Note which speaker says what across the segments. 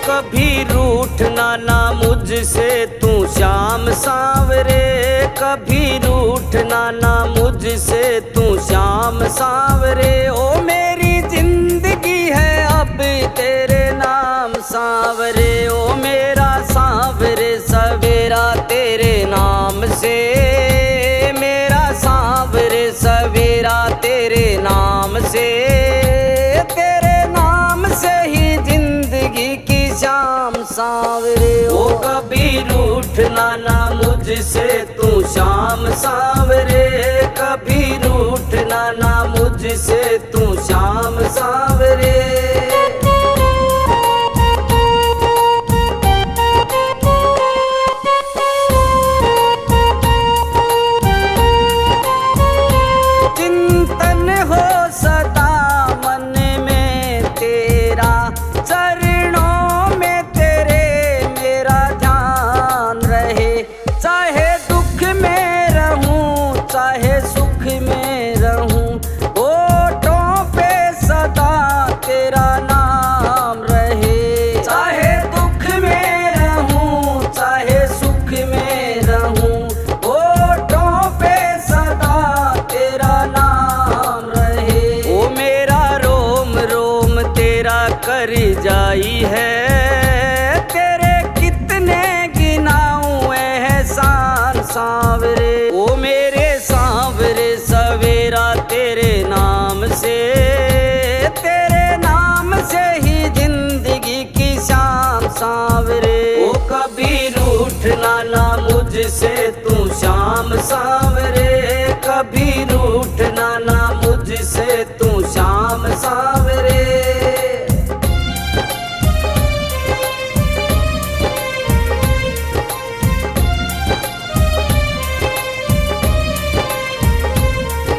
Speaker 1: कभी रूठना ना मुझसे तू श्याम सांवरे, कभी रूठना ना मुझसे तू श्याम सांवरे। ओ मेरी जिंदगी है अब तेरे नाम सांवरे, ओ मेरा सांवरे सवेरा तेरे नाम से, मेरा सांवरे सवेरा तेरे नाम से, तेरे नाम से ही जिंदगी की शाम सांवरे। ओ कभी रूठना ना मुझसे तू श्याम सांवरे, कभी रूठना ना मुझसे तू श्याम सांवरे। चिंतन हो सदा मन में तेरा, चरणों में तेरे मेरा ध्यान रहे। चाहे दुख में रहूं चाहे सुख में रहूं, होठों पे सदा तेरा नाम रहे। चाहे दुख में रहूं चाहे सुख में रहूं, होठों पे सदा तेरा नाम रहे। ओ मेरा रोम रोम तेरा कर जाई है, तेरे कितने गिनाऊं एहसान सांवरे। ओ मेरे सांवरे सवेरा तेरे नाम से, तेरे नाम से ही जिंदगी की शाम सांवरे। ओ कभी रूठना ना मुझसे तू श्याम सांवरे, कभी रूठना ना मुझसे तू श्याम सांवरे।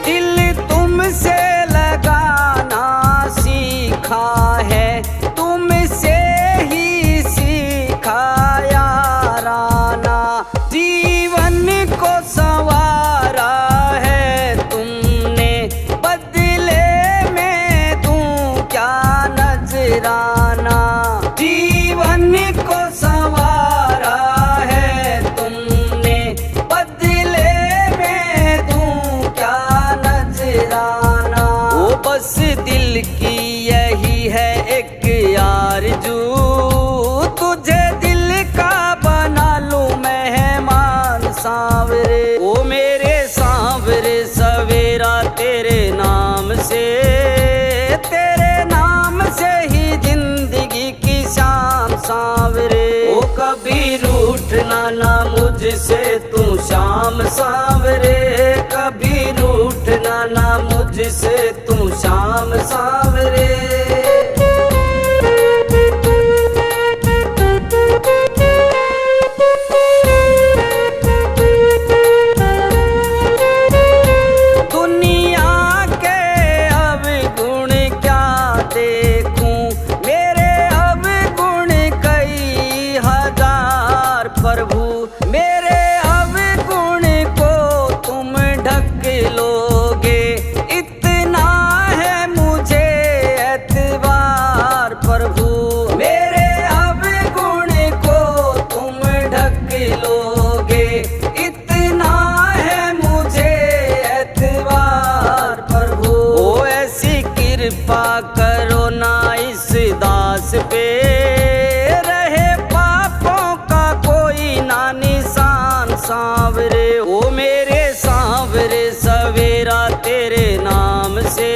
Speaker 1: दिल तुमसे लगाना सीखा है, तुमसे ही सीखा याराना। जीवन को संवारा है तुमने, बदले में दूं क्या नजराना। जीवन को संवारा है तुमने, बदले में दूं क्या नजराना। ओ बस दिल की यही है एक आरज़ू, तुझे दिल का बना लूं मेहमान सांवरे। ओ मेरे सांवरे सवेरा तेरे नाम से, तेरे नाम से ही जिंदगी की शाम सांवरे। ओ कभी रूठना ना मुझसे तू श्याम सांवरे, कभी रूठना ना मुझसे तू श्याम सांवरे। दुनिया के अवगुण क्या देखूं, मेरे अवगुण कई हजार प्रभु। मेरे अवगुण को तुम ढक लोगे, इतना है मुझे एतबार प्रभु। मेरे अवगुण को तुम ढक लोगे, इतना है मुझे एतबार प्रभु। ओ ऐसी कृपा करो ना इस दास पे, रहे पापों का कोई ना निशान सांवरे। ओ मेरे सांवरे सवेरा तेरे नाम से,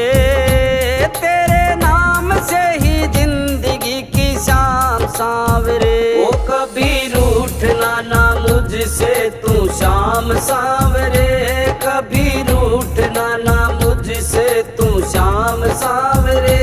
Speaker 1: तेरे नाम से ही जिंदगी की शाम सांवरे। ओ कभी रूठना ना मुझसे तू श्याम सांवरे, कभी रूठना ना मुझसे तू श्याम सांवरे।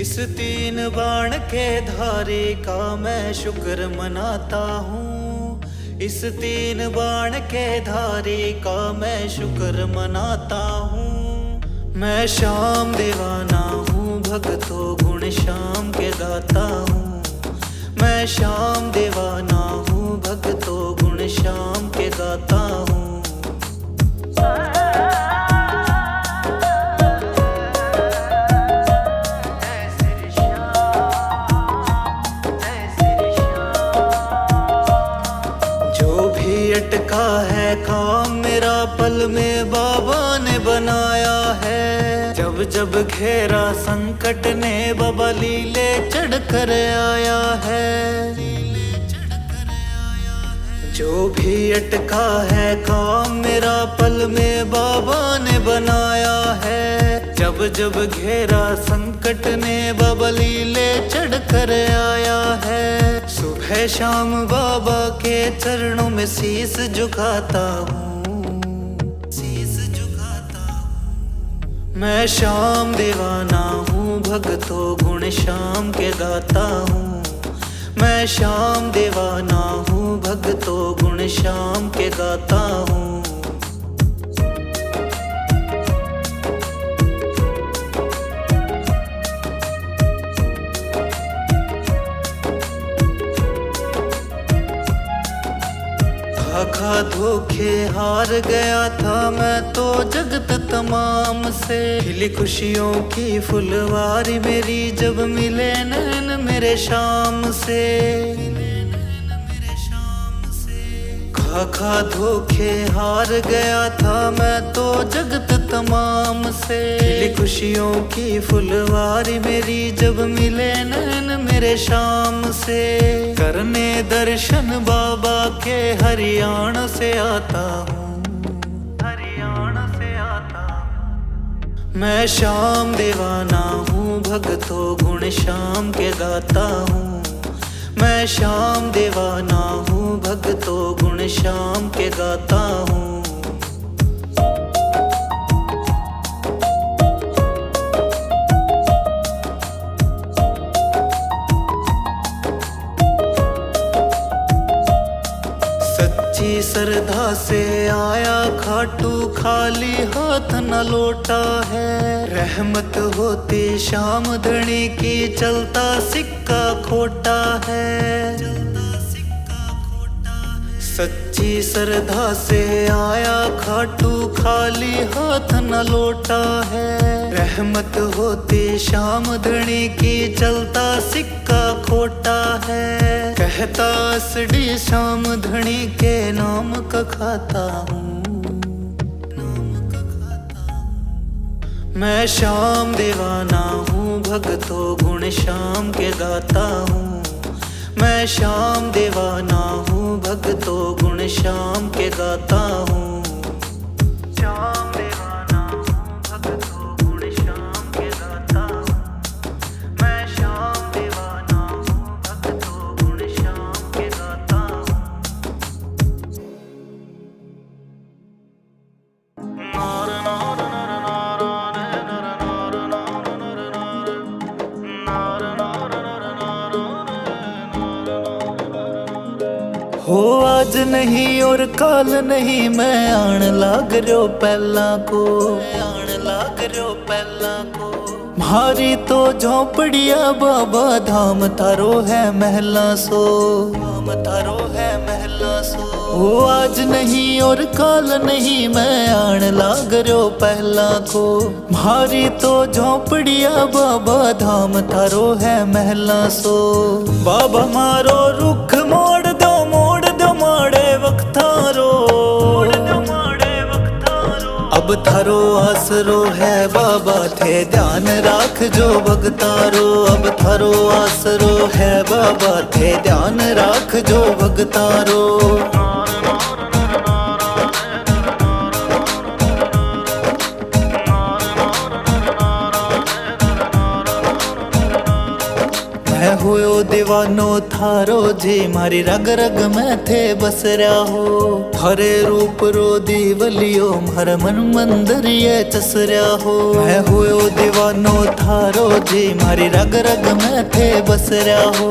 Speaker 2: इस तीन बाण के धारे का मैं शुक्र मनाता हूँ, इस तीन बाण के धारे का मैं शुक्र मनाता हूँ। मैं श्याम दीवाना हूँ, भक्तों गुण श्याम के गाता हूँ। मैं मैं श्याम दीवाना हूँ, भक्तों गुण श्याम के गाता हूँ। जो भी अटका है काम मेरा पल में बाबा ने बनाया है। जब जब घेरा संकट ने बाबा लीले चढ़ कर आया है। जो भी अटका है काम मेरा पल में बाबा ने बनाया है। जब जब घेरा संकट ने बाबा लीले चढ़ कर आया है। सुबह शाम बाबा के चरणों में शीस झुकाता हूँ, शीस झुकाता हूँ। मैं श्याम दीवाना हूँ, भक्तों गुण श्याम के गाता हूँ। मैं श्याम दीवाना हूँ, भक्तों गुण श्याम के गाता हूँ। खा धोखे हार गया था मैं तो जगत तमाम से। खिली खुशियों की फुलवारी मेरी जब मिले नैन मेरे शाम से। खा धोखे हार गया था मैं तो जगत तमाम से। खिली खुशियों की फुलवारी मेरी जब मिले नैन मेरे शाम से। करने दर्शन बाबा के हरियाणा से आता हूँ, हरियाणा से आता हूँ। मैं श्याम दीवाना हूँ, भक्तों गुण श्याम के गाता हूँ। मैं श्याम दीवाना हूँ, भक्तों गुण श्याम के गाता हूँ। सच्ची श्रद्धा से आया खाटू, खाली हाथ न लौटा है। रहमत होती श्याम धनी की, चलता सिक्का खोटा है। सच्ची श्रद्धा से आया खाटू, खाली हाथ न लौटा है। रहमत होती श्याम धनी की, चलता सिक्का खोटा है। कहता असडी श्याम धनी के नाम का खाता हूँ। मैं श्याम दीवाना हूँ, भक्तों गुण श्याम के गाता हूँ। मैं श्याम दीवाना हूँ, भक्तों गुण श्याम के गाता हूँ। श्याम दीवाना हूँ, भक्तों गुण श्याम के गाता हूँ। मैं श्याम दीवाना हूँ, भक्तों गुण श्याम के गाता हूँ। हो आज नहीं और काल नहीं, मैं आन लाग रहो पहला को, आन लाग रहो पहला को। भारी तो झोंपड़िया बाबा धाम थारो है महला सो, धाम थारो है महला सो। हो आज नहीं और काल नहीं, मैं आन लाग रहो पहला को। भारी तो झोंपड़िया बाबा धाम थारो है महला सो। बाबा मारो रुख मोड़ दो माड़े वक्तारो, अब थारो आसरो है बाबा थे ध्यान राख जो भगतारो। अब थारो आसरो है बाबा थे ध्यान राख जो भगतारो। मैं हुयो दीवानो थारो जी, मारी रग रग में थे बस रहा हो। हरे रूप रो दीवलियो हर मन मंदिर ये चस रहा हो। मैं हुयो दीवानो थारो जी, मारी रग रग में थे बस रहा हो।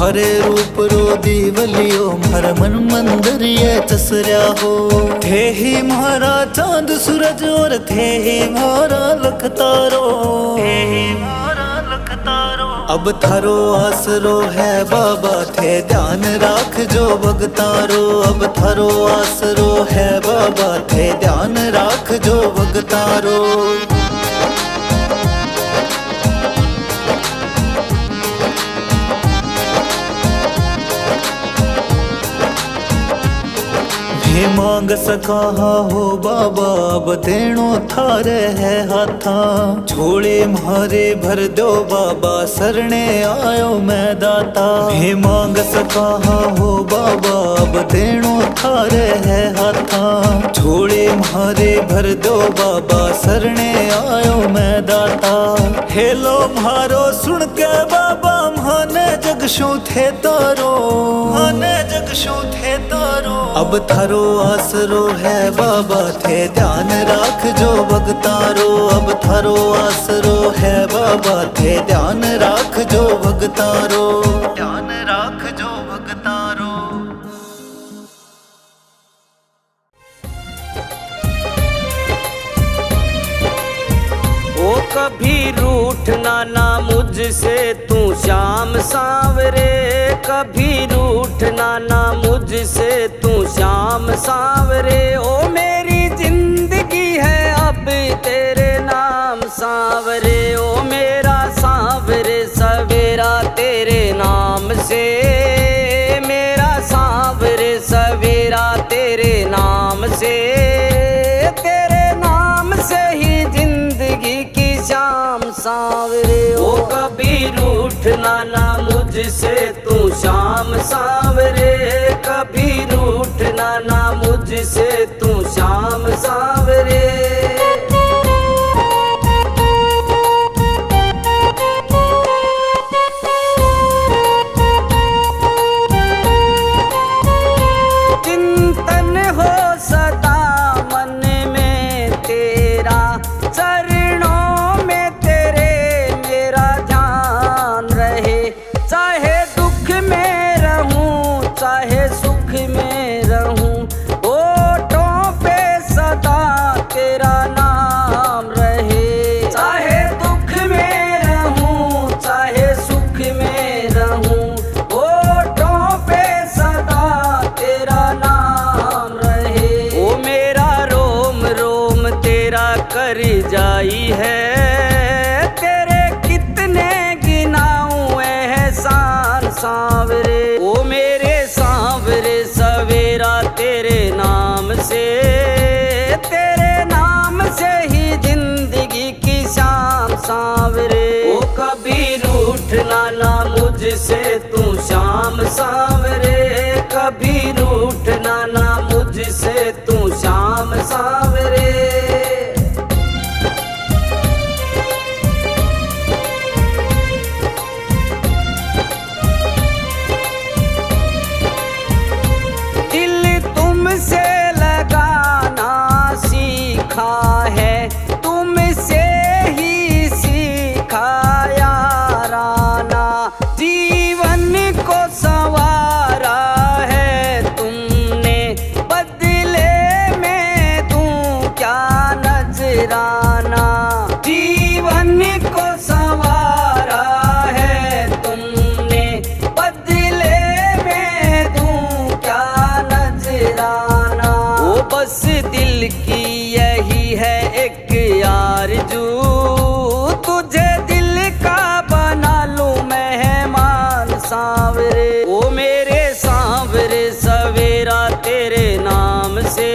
Speaker 2: हरे रूप रो दीवलियो हर मन मंदिर ये चस रहा हो। थे ही मारा चांद सूरज और थे ही मारा लखतारो, थे ही मारा लखतारो। अब थारो आसरो है बाबा थे ध्यान राख जो भगतारो। अब थारो आसरो है बाबा थे ध्यान राख जो भगतारो। हे मांग सका हो बाबा अब देणो थारे है हाथा। झोले म्हारे भर दो बाबा सरणे आयो मैं दाता। हे मांग सका हो बाबा अब देणो थारे है हाथा। झोले म्हारे भर दो बाबा सरणे आयो मैं दाता। हेलो म्हारो सुन के बाबा माने जगशु थे तारो। माने जगशु थे तारो। अब थारो आसरो है बाबा थे ध्यान राख जो भगतारो। अब थारो आसरो है बाबा थे ध्यान राख जो भगतारो। ध्यान राख जो भगतारो।
Speaker 1: ओ कभी रूठना ना मुझसे तू श्याम सांवरे। कभी रूठना ना मुझसे तू श्याम सांवरे। ओ मेरी जिंदगी है अब तेरे नाम सांवरे। ओ मेरा सांवरे सवेरा तेरे नाम से। मेरा सांवरे सवेरा तेरे नाम से। तेरे नाम से ही जिंदगी की शाम सांवरे। ओ कभी रूठना ना मुझसे तू शाम सांवरे। कभी रूठना ना मुझसे तू शाम सांवरे। चिंतन हो सदा मन में तेरा। चरणों में तेरे मेरा ध्यान रहे। चाहे दुख में रहूं चाहे सुख में रहूं। होठों पे सदा तेरा नाम रहे। चाहे दुख में रहूं चाहे सुख में रहूं। होठों पे सदा तेरा नाम रहे। ओ मेरा रोम रोम तेरा कर जाई है। तेरे कितने गिनाऊं एहसान सांवरे। ओ मेरे सांवरे सवेरा तेरे नाम से। तेरे नाम से ही जिंदगी की शाम सांवरे। ओ कभी रूठना ना मुझसे तू शाम सांवरे। कभी रूठना ना मुझसे तू शाम सांवरे। दिल तुमसे लगाना सीखा है। तुमसे ही सीखा याराना। जीवन को संवारा है तुमने। बदले में दूं क्या नजराना। जीवन को संवारा है तुमने। बदले में दूं क्या नजराना। ओ बस दिल की यही है एक आरज़ू। तुझे दिल का बना लूं मेहमान सांवरे। ओ मेरे सांवरे सवेरा तेरे नाम से।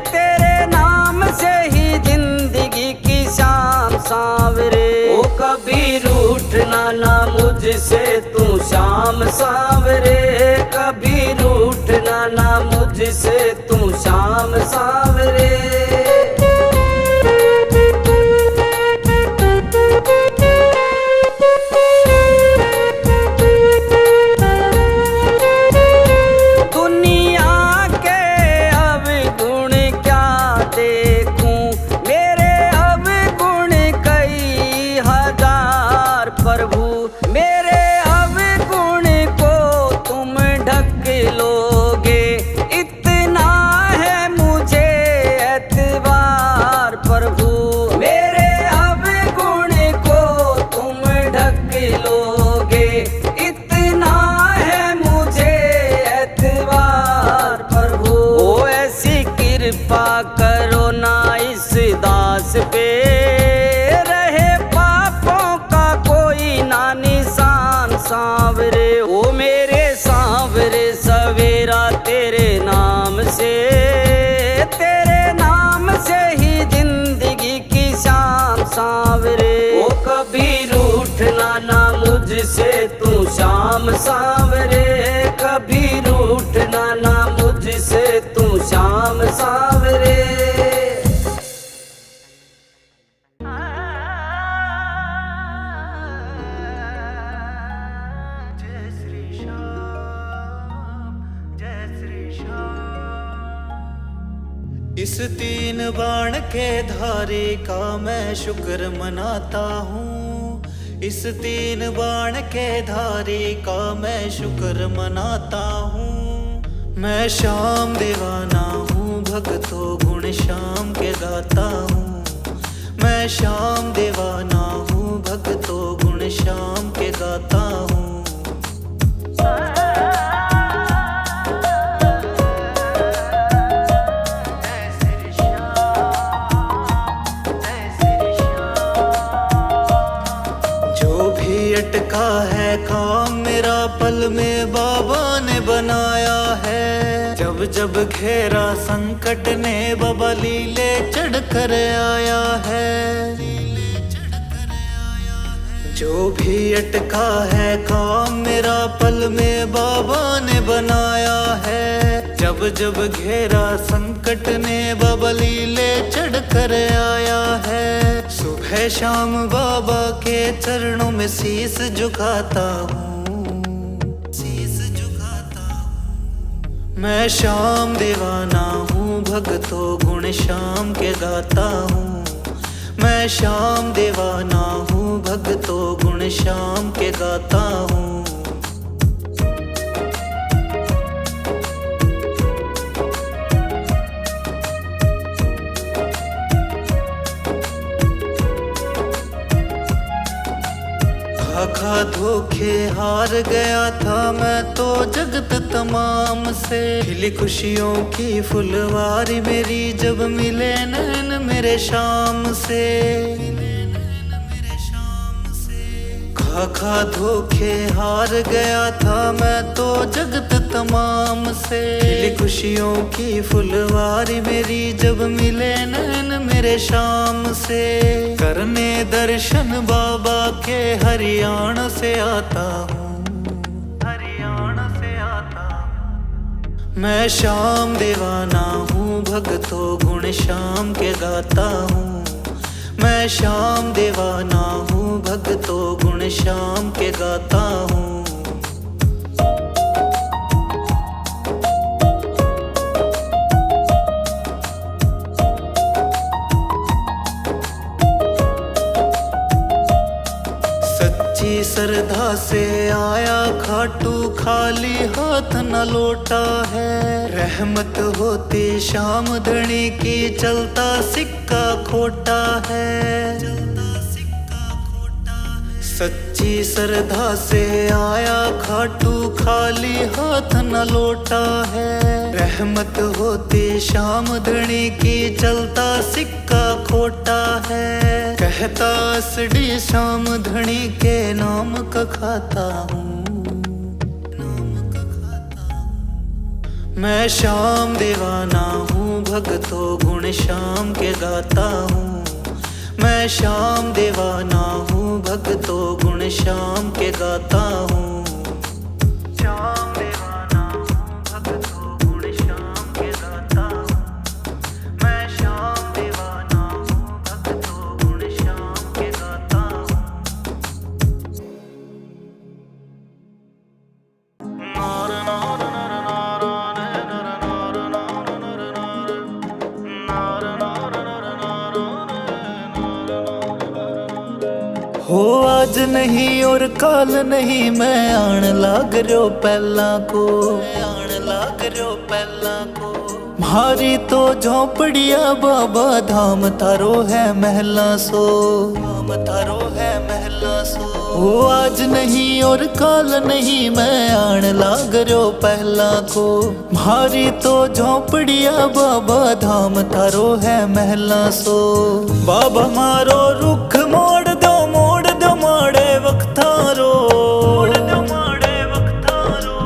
Speaker 1: तेरे नाम से ही जिंदगी की शाम सांवरे। ओ कभी रूठना ना मुझसे तू शाम सांवरे। कभी रूठना ना मुझसे तू शाम सांवरे। दुनिया के अवगुण क्या देखूं। मेरे अवगुण कई हजार प्रभु। मेरे अवगुण को तुम ढक लोगे। इतना है मुझे एतबार सांवरे। ओ कभी रूठना ना मुझसे तू श्याम सांवरे, कभी रूठना ना मुझसे तू श्याम सांवरे।
Speaker 2: इस तीन बाण के धारे का मैं शुक्र मनाता हूँ, इस तीन बाण के धारे का मैं शुक्र मनाता हूँ। मैं श्याम दीवाना हूँ, भक्तों गुण श्याम के गाता हूँ। मैं श्याम दीवाना हूँ, भक्तों गुण श्याम के गाता हूँ। अटका है काम मेरा पल में बाबा ने बनाया है। जब जब घेरा संकट ने बाबा लीले चढ़ कर आया है। जो भी अटका है काम मेरा पल में बाबा ने बनाया है। जब जब घेरा संकट ने बाबा लीले चढ़ कर आया है। सुबह शाम बाबा के चरणों में शीस झुकाता हूँ, शीस झुकाता हूँ। मैं श्याम दीवाना हूँ, भक्तों गुण श्याम के गाता हूँ। मैं श्याम दीवाना हूँ, भक्तों गुण श्याम के गाता हूँ। खा धोखे हार गया था मैं तो जगत तमाम से। खिली खुशियों की फुलवारी मेरी जब मिले नैन मेरे शाम से। खा धोखे हार गया था मैं तो जगत तमाम से। खिली खुशियों की फुलवारी मेरी जब मिले नैन मेरे शाम से। करने दर्शन बाबा के हरियाणा से आता हूँ, हरियाणा से आता हूँ। मैं श्याम दीवाना हूँ, भक्तों गुण श्याम के गाता हूँ। मैं श्याम दीवाना हूँ, भक्तों गुण श्याम के गाता हूँ। सच्ची श्रद्धा से आया खाटू, खाली हाथ न लौटा है। रहमत होती श्याम धनी की, चलता सिक्का खोटा है। सच्ची श्रद्धा से आया खाटू, खाली हाथ न लौटा है। रहमत होती श्याम धनी की, चलता सिक्का खोटा है। कहता असडी श्याम धनी के नाम का खाता हूँ, नाम का खाता हूँ। मैं श्याम दीवाना हूँ, भक्तों गुण श्याम के गाता हूँ। मैं श्याम दीवाना हूँ, भक्तों गुण श्याम के गाता हूँ। श्याम दीवाना हूँ, भक्तों गुण श्याम के गाता हूँ। मैं श्याम दीवाना हूँ, भक्तों गुण श्याम के गाता हूँ। हो आज नहीं और काल नहीं, मैं आन लाग रहो पहला को, आन लाग रहो पहला को। म्हारी तो झोंपड़िया बाबा धाम थारो है महला सो, धाम थारो है महला सो। हो आज नहीं और काल नहीं, मैं आन लाग रहो पहला को। म्हारी तो झोंपड़िया बाबा धाम थारो है महला सो। बाबा मारो रुख मोड़ दो, मोड़ दो माड़े वक्तारो,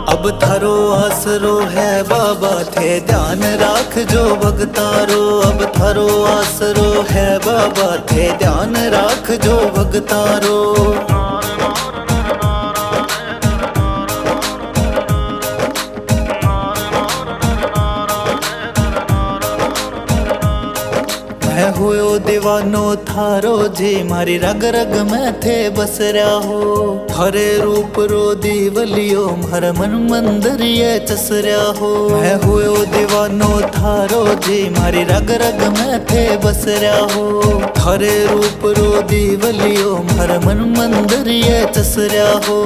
Speaker 2: अब थारो आसरो है बाबा थे ध्यान राख जो भगतारो। अब थारो आसरो है बाबा थे ध्यान राख जो भगतारो। मैं हुयो दीवानो थारो जी मारी रग रग में थे बस रहा हो। थारे रूप रो दीवलियो हर मन मंदिर ये चस रहा हो। मैं हुयो दीवानो थारो जी मारी रग रग में थे बस रहा हो। थारे रूप रो दीवलियो हर मन मंदिर ये चस रहा हो।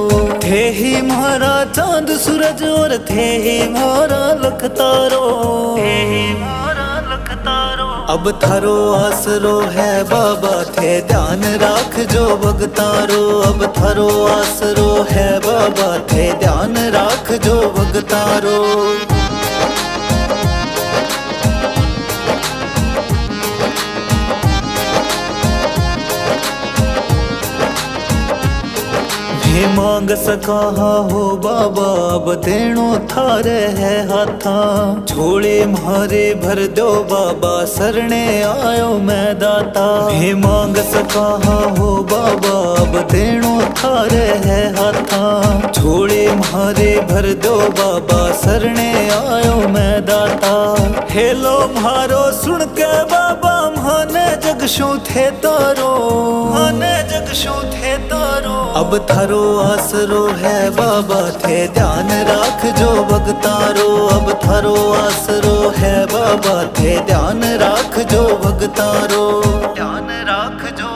Speaker 2: थे ही मारा चांद सूरज और थे ही मारा लख तारो। थे ही मारा लख तारो। अब थारो आसरो है बाबा थे ध्यान राख जो भगतारो। अब थारो आसरो है बाबा थे ध्यान राख जो भगतारो। हे मांग सका हो बाबा अब देणो थारे है हाथा। झोले मारे भर दो बाबा सरणे आयो मैं दाता। हे मांग सका हो बाबा अब देणो थारे है हाथा। झोले मारे भर दो बाबा सरणे आयो मैं दाता। हेलो मारो सुन के बाबा माने जगशु थे तारो। माने जगशु थे तारो। अब थारो आसरो है बाबा थे ध्यान राख जो भगतारो। अब थारो आसरो है बाबा थे ध्यान राख जो भगतारो। ध्यान राख जो